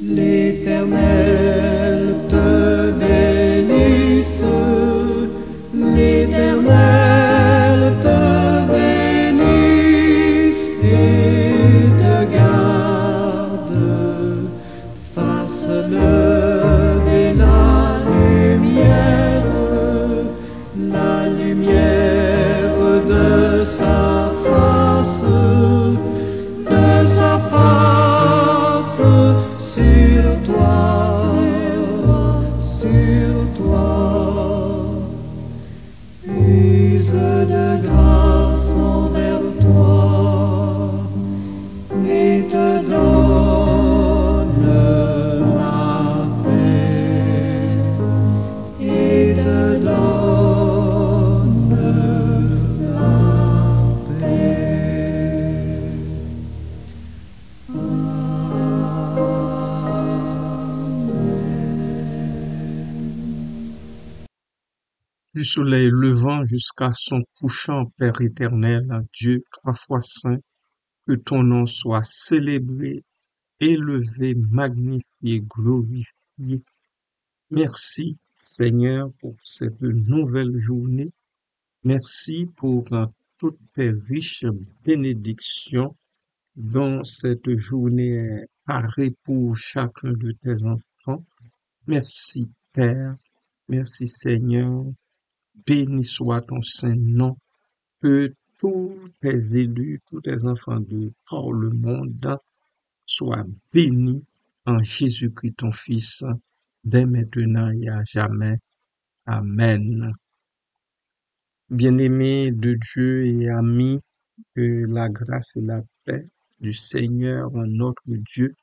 L'Éternel te bénisse, l'Éternel te bénisse et te garde, fasse lever la lumière de sa face sur toi, use de grâce envers toi et te donne la paix, et te donne la paix. Du soleil levant jusqu'à son couchant, Père éternel, Dieu trois fois saint, que ton nom soit célébré, élevé, magnifié, glorifié. Merci, Seigneur, pour cette nouvelle journée. Merci pour toutes tes riches bénédictions dont cette journée est parée pour chacun de tes enfants. Merci, Père. Merci, Seigneur. Béni soit ton saint nom, que tous tes élus, tous tes enfants de tout le monde soient bénis en Jésus-Christ ton Fils, dès maintenant et à jamais. Amen. Bien-aimés de Dieu et amis, que la grâce et la paix du Seigneur notre Dieu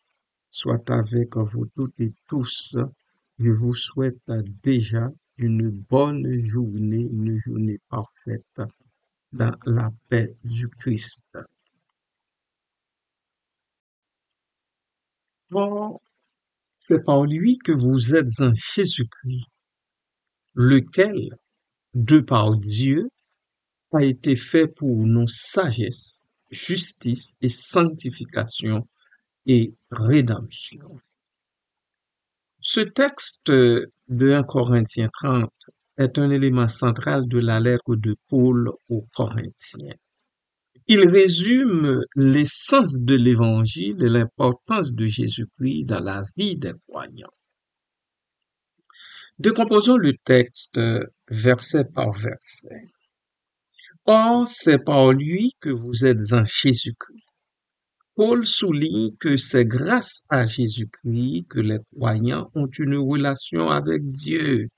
soient avec vous toutes et tous. Je vous souhaite déjà une bonne journée, une journée parfaite dans la paix du Christ. Bon, c'est par lui que vous êtes en Jésus-Christ, lequel, de par Dieu, a été fait pour nos sagesse, justice et sanctification et rédemption. Ce texte de 1 Corinthiens 30 est un élément central de la lettre de Paul aux Corinthiens. Il résume l'essence de l'évangile et l'importance de Jésus-Christ dans la vie des croyants. Décomposons le texte verset par verset. Or, c'est par lui que vous êtes en Jésus-Christ. Paul souligne que c'est grâce à Jésus-Christ que les croyants ont une relation avec Dieu.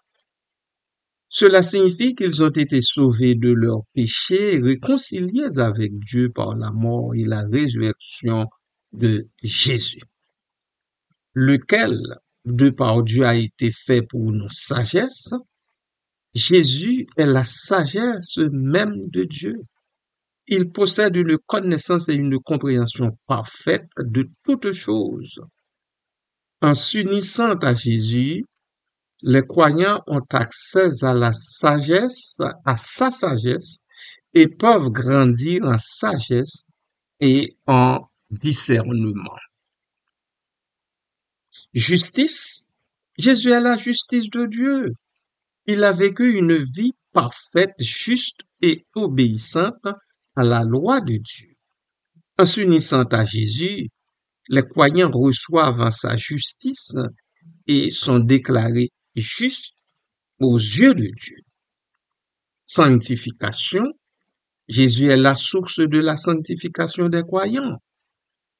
Cela signifie qu'ils ont été sauvés de leurs péchés et réconciliés avec Dieu par la mort et la résurrection de Jésus, lequel, de par Dieu, a été fait pour nos sagesses. Jésus est la sagesse même de Dieu. Il possède une connaissance et une compréhension parfaite de toutes choses. En s'unissant à Jésus, les croyants ont accès à la sagesse, à sa sagesse, et peuvent grandir en sagesse et en discernement. Justice. Jésus est la justice de Dieu. Il a vécu une vie parfaite, juste et obéissante à la loi de Dieu. En s'unissant à Jésus, les croyants reçoivent sa justice et sont déclarés justes aux yeux de Dieu. Sanctification. Jésus est la source de la sanctification des croyants.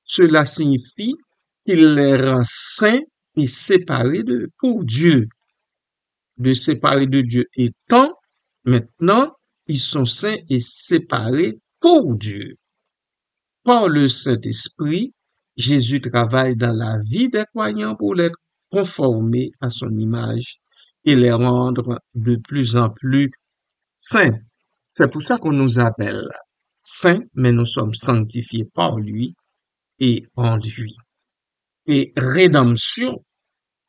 Cela signifie qu'il les rend saints et séparés pour Dieu. De séparés de Dieu étant, maintenant, ils sont saints et séparés pour Dieu. Par le Saint-Esprit, Jésus travaille dans la vie des croyants pour les conformer à son image et les rendre de plus en plus saints. C'est pour ça qu'on nous appelle saints, mais nous sommes sanctifiés par lui et en lui. Et rédemption,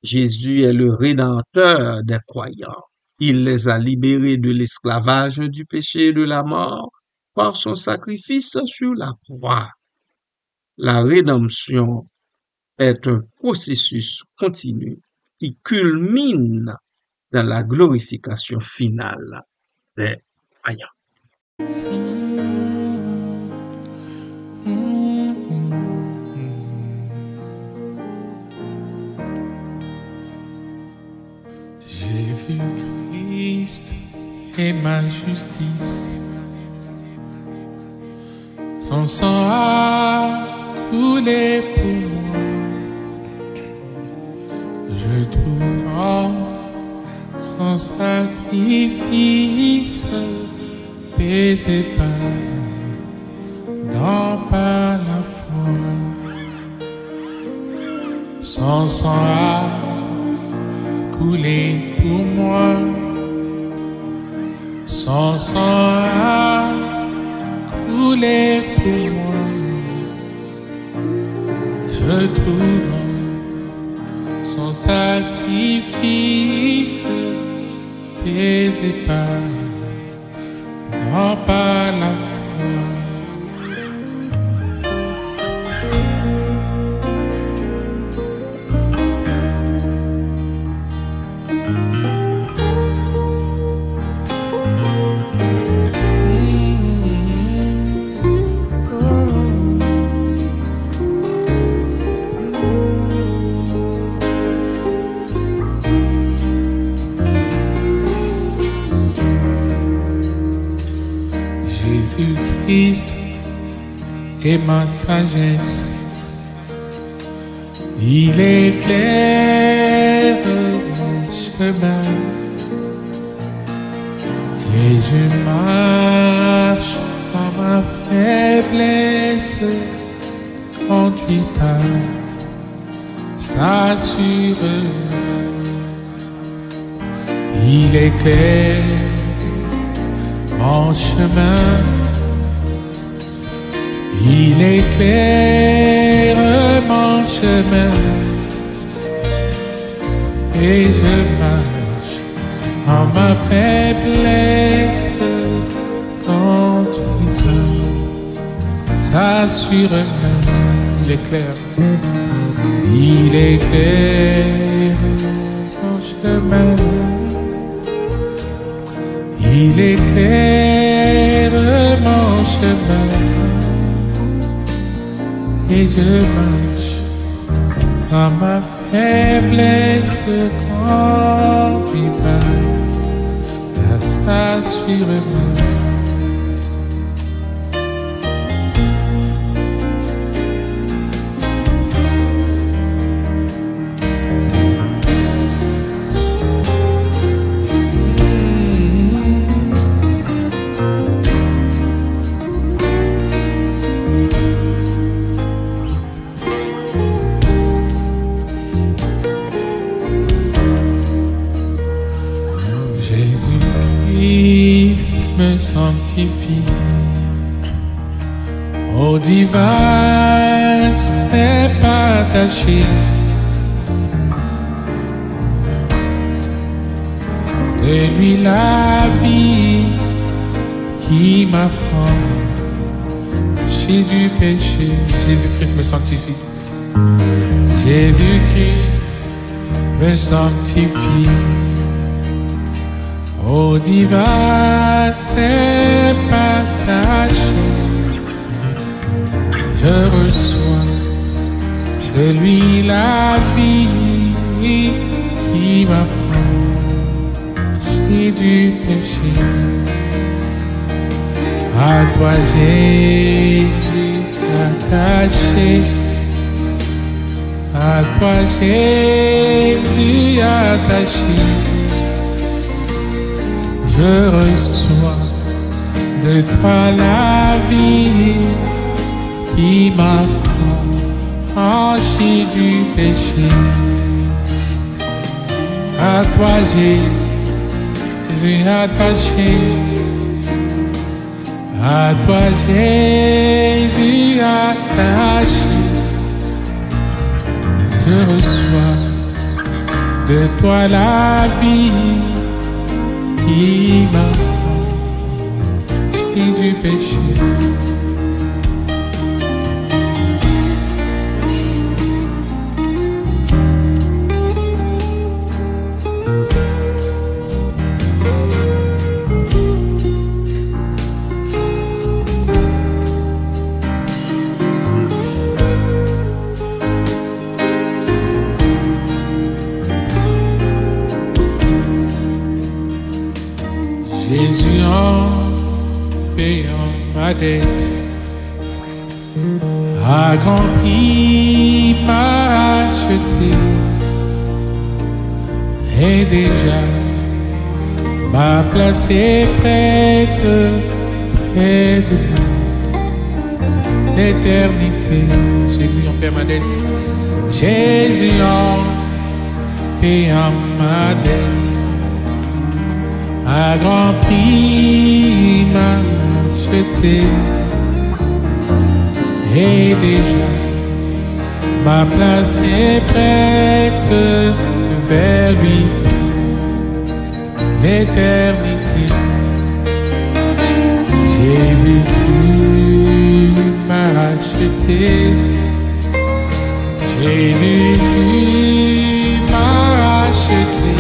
Jésus est le rédempteur des croyants. Il les a libérés de l'esclavage du péché et de la mort par son sacrifice sur la croix. La rédemption est un processus continu qui culmine dans la glorification finale des croyants. J'ai vu Christ et ma justice. Son sang a coulé pour moi. Je trouve en son sacrifice baisé par la foi. Son sang a coulé pour moi. Son sang a coulé pour moi. Je trouve son sacrifice baisé par la foi. Christ et ma sagesse, il éclaire mon chemin et je marche dans ma faiblesse, conduit par sa sûreté. Il éclaire mon chemin. Il éclaire mon chemin et je marche en ma faiblesse, conduit par sa sûreté. Il éclaire mon chemin. Il éclaire mon chemin. Et je marche dans ma faiblesse, conduit par sa sûreté. Jésus-Christ me sanctifie. Au divin s'est attaché. De lui la vie qui m'affranchit du péché. Jésus-Christ me sanctifie. Jésus-Christ me sanctifie. Au divin s'est attaché. Je reçois de lui la vie qui m'affranchit du péché. À toi Jésus attaché. À toi Jésus attaché. Je reçois de toi la vie qui m'affranchit du péché. À toi Jésus attaché. À toi Jésus attaché. Je reçois de toi la vie qui m'affranchit du péché. Jésus en payant ma dette à grand prix m'a acheté et déjà ma place est prête près de moi. L'éternité, Jésus en paie ma dette, Jésus en payant ma dette à grand prix m'a acheté et déjà ma place est prête vers lui. L'éternité, Jésus m'a acheté, Jésus m'a acheté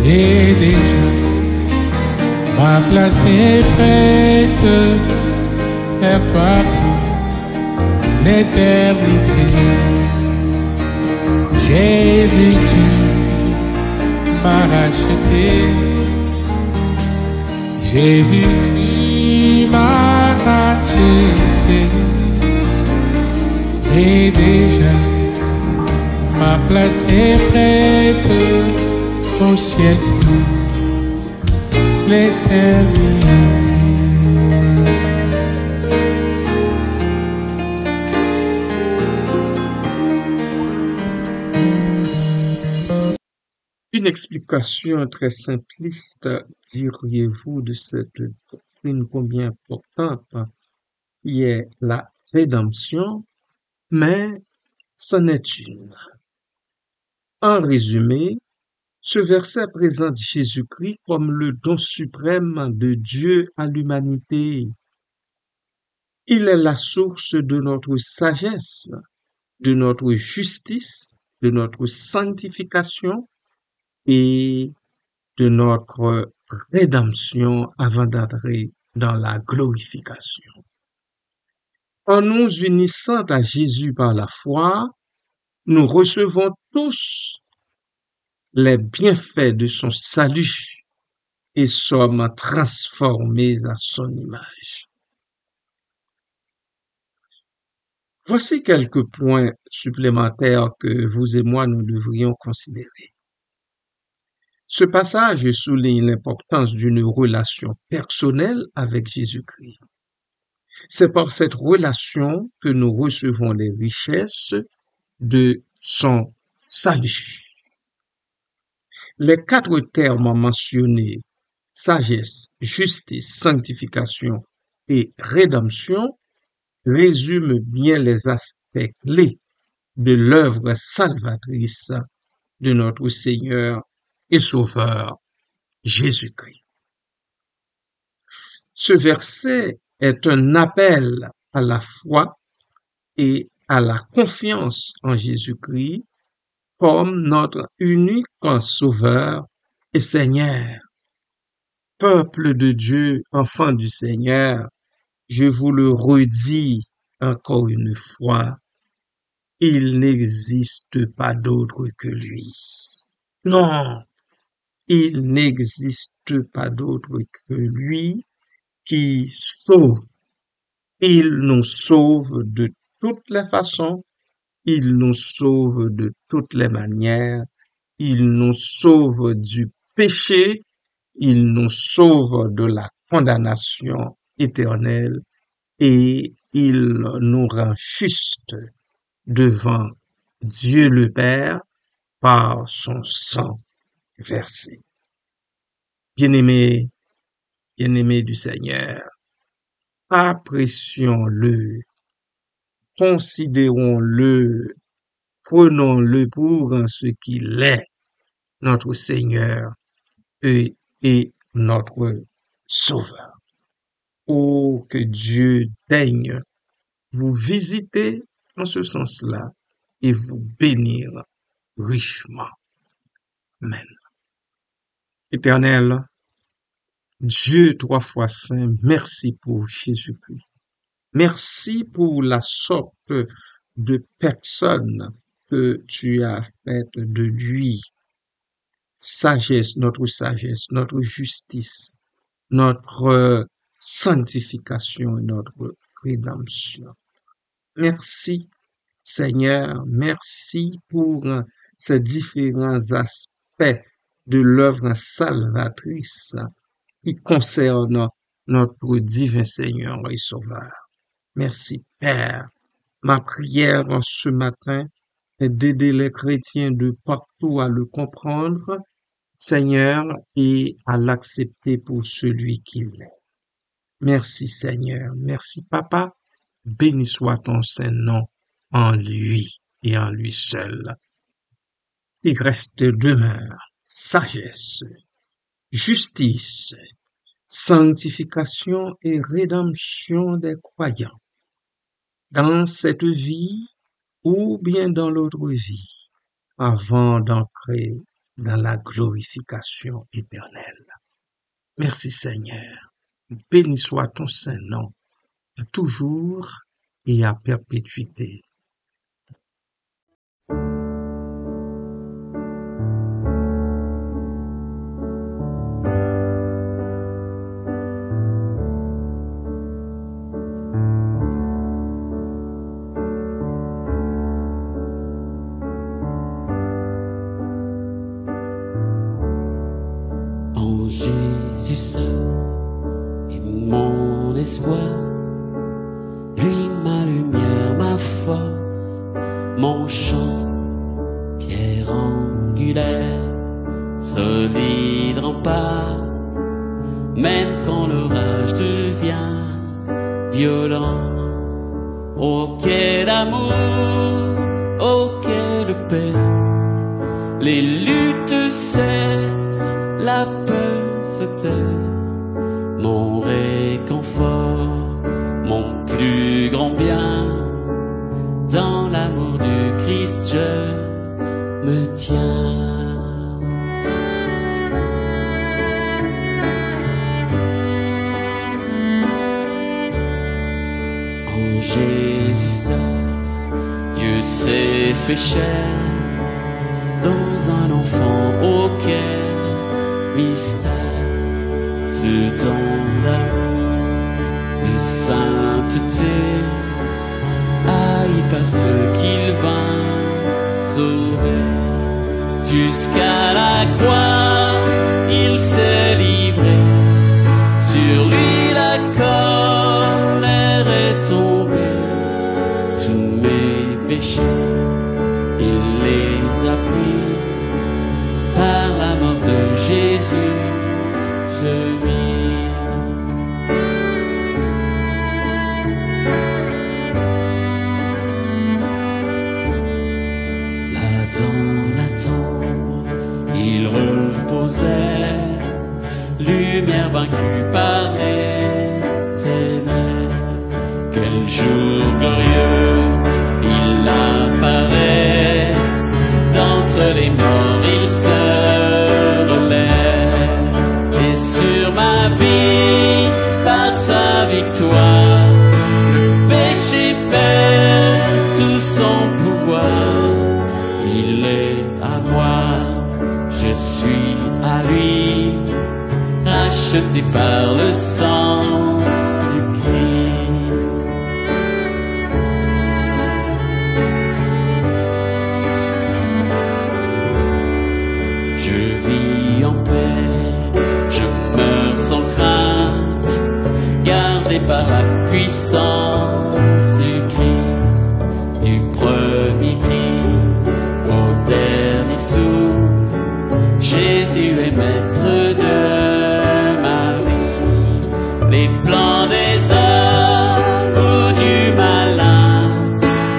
et déjà ma place est prête vers toi, l'éternité. Jésus, tu m'as racheté, Jésus, tu m'as racheté et déjà ma place est prête au ciel, l'éternité. Une explication très simpliste, diriez-vous, de cette doctrine combien importante qui est la rédemption, mais c'en est une. En résumé, ce verset présente Jésus-Christ comme le don suprême de Dieu à l'humanité. Il est la source de notre sagesse, de notre justice, de notre sanctification et de notre rédemption avant d'entrer dans la glorification. En nous unissant à Jésus par la foi, nous recevons tous les bienfaits de son salut et sommes transformés à son image. Voici quelques points supplémentaires que vous et moi nous devrions considérer. Ce passage souligne l'importance d'une relation personnelle avec Jésus-Christ. C'est par cette relation que nous recevons les richesses de son salut. Les 4 termes mentionnés, sagesse, justice, sanctification et rédemption, résument bien les aspects clés de l'œuvre salvatrice de notre Seigneur et Sauveur Jésus-Christ. Ce verset est un appel à la foi et à la confiance en Jésus-Christ comme notre unique Sauveur et Seigneur. Peuple de Dieu, enfant du Seigneur, je vous le redis encore une fois, il n'existe pas d'autre que lui. Non, il n'existe pas d'autre que lui qui sauve. Il nous sauve de toutes les façons, il nous sauve de toutes les manières, il nous sauve du péché, il nous sauve de la condamnation éternelle et il nous rend juste devant Dieu le Père par son sang versé. Bien-aimés du Seigneur, apprécions-le, considérons-le, prenons-le pour ce qu'il est, notre Seigneur et notre Sauveur. Oh, que Dieu daigne vous visiter en ce sens-là et vous bénir richement. Amen. Éternel, Dieu 3 fois saint, merci pour Jésus-Christ. Merci pour la sorte de personne que tu as faite de lui. sagesse, notre justice, notre sanctification et notre rédemption. Merci, Seigneur, merci pour ces différents aspects de l'œuvre salvatrice qui concernent notre divin Seigneur et Sauveur. Merci, Père. Ma prière en ce matin est d'aider les chrétiens de partout à le comprendre, Seigneur, et à l'accepter pour celui qu'il est. Merci, Seigneur. Merci, Papa. Béni soit ton Saint-Nom en lui et en lui seul. Qui reste demeure, sagesse, justice, sanctification et rédemption des croyants. Dans cette vie ou bien dans l'autre vie, avant d'entrer dans la glorification éternelle. Merci Seigneur. Béni soit ton Saint-Nom, toujours et à perpétuité. En Jésus seul est mon espoir, lui ma lumière, ma force, mon chant, pierre angulaire, solide rempart, même quand l'orage devient violent. Oh quel amour, oh quelle paix, les luttes cessent, la peur se tait, mon réconfort, mon plus grand bien, dans l'amour du Christ je me tiens. En Jésus seul, Dieu s'est fait chair, dans un enfant auquel mystère, ce don d'amour, de sainteté, haï par ceux qu'il vint sauver. Jusqu'à la croix, il s'est livré, sur lui la colère est tombée, tous mes péchés, il les a pris, par la mort de Jésus, je vis. Là dans la tombe, il reposait, lumière vaincue par les ténèbres. Quel jour glorieux, il apparaît, d'entre les morts il se relève, et sur ma vie, par sa victoire, le péché perd tout son pouvoir. Il est à moi, je suis à lui, racheté par le sang du Christ. Je vis en paix, je meurs sans crainte, gardé par la puissance du Christ, du premier cri au dernier souffle. Jésus est maître de ma vie. Les plans des hommes ou du malin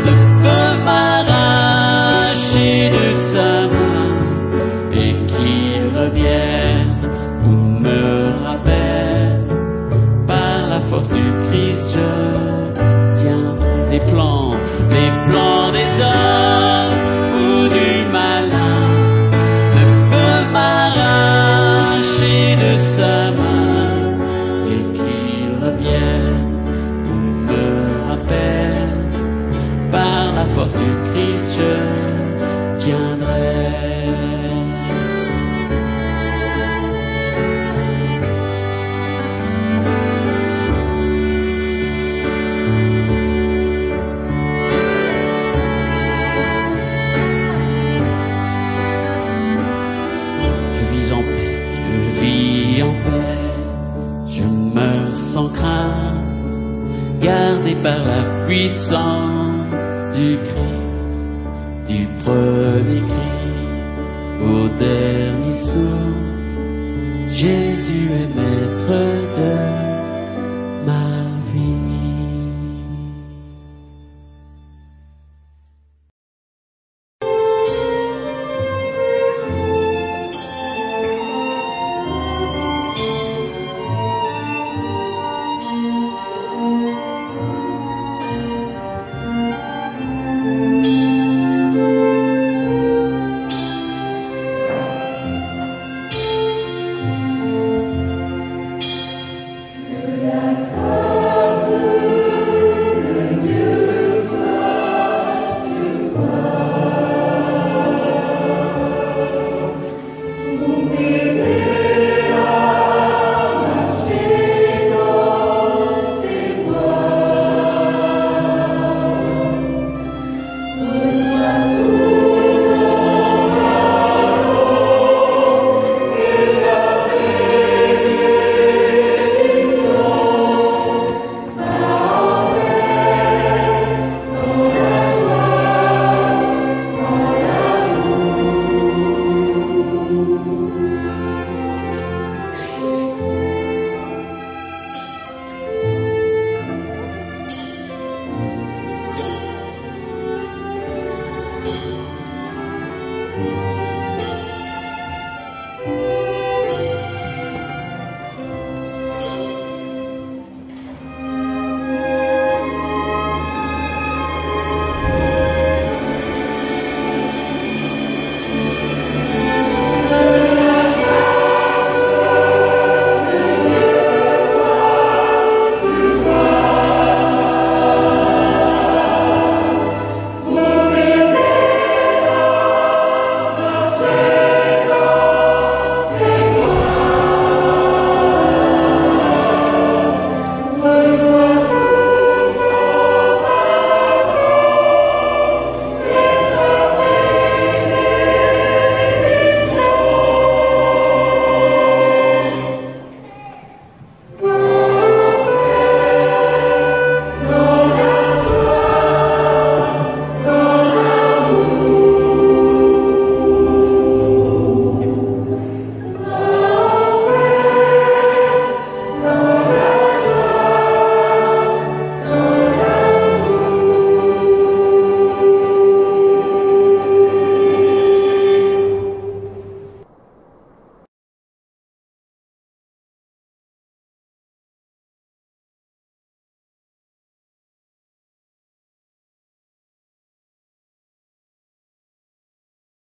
ne peuvent m'arracher de sa main, et qu'il revienne ou me rappelle, par la force du Christ je tiendrai. Les plans des hommes ou du malin ne peuvent m'arracher de sa main, et qu'il revienne ou me rappelle, par la force du Christ je tiendrai. par la puissance du Christ, du premier cri au dernier souffle, Jésus est maître de ma vie.